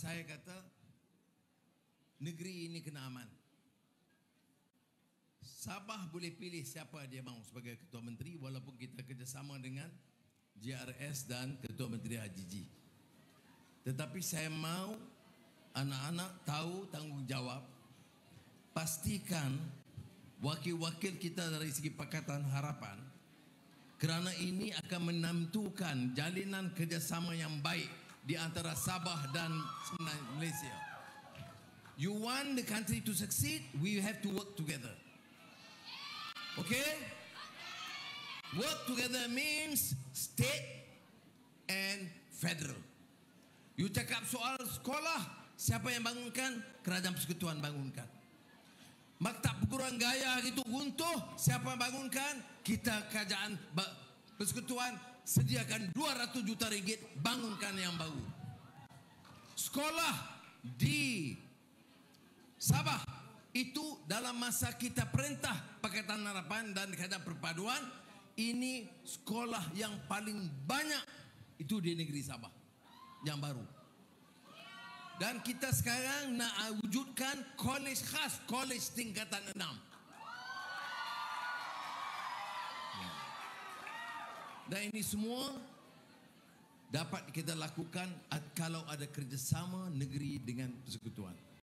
saya kata negeri ini kena aman. Sabah boleh pilih siapa dia mahu sebagai Ketua Menteri, walaupun kita kerjasama dengan JRS dan Ketua Menteri Haji. Tetapi saya mahu anak-anak tahu tanggungjawab. Pastikan wakil-wakil kita dari segi Pakatan Harapan, kerana ini akan menentukan jalinan kerjasama yang baik di antara Sabah dan Malaysia. You want the country to succeed, we have to work together. Okay? Work together means state and federal. You cakap soal sekolah, siapa yang bangunkan? Kerajaan Persekutuan bangunkan. Maktab perguruan gaya itu runtuh, siapa yang bangunkan? Kita kerajaan Persekutuan sediakan 200 juta ringgit, bangunkan yang baru. Sekolah di Sabah itu dalam masa kita perintah Pakatan Harapan dan Kerajaan Perpaduan, ini sekolah yang paling banyak itu di negeri Sabah yang baru. Dan kita sekarang nak wujudkan kolej khas, kolej tingkatan 6. Dan ini semua dapat kita lakukan kalau ada kerjasama negeri dengan persekutuan.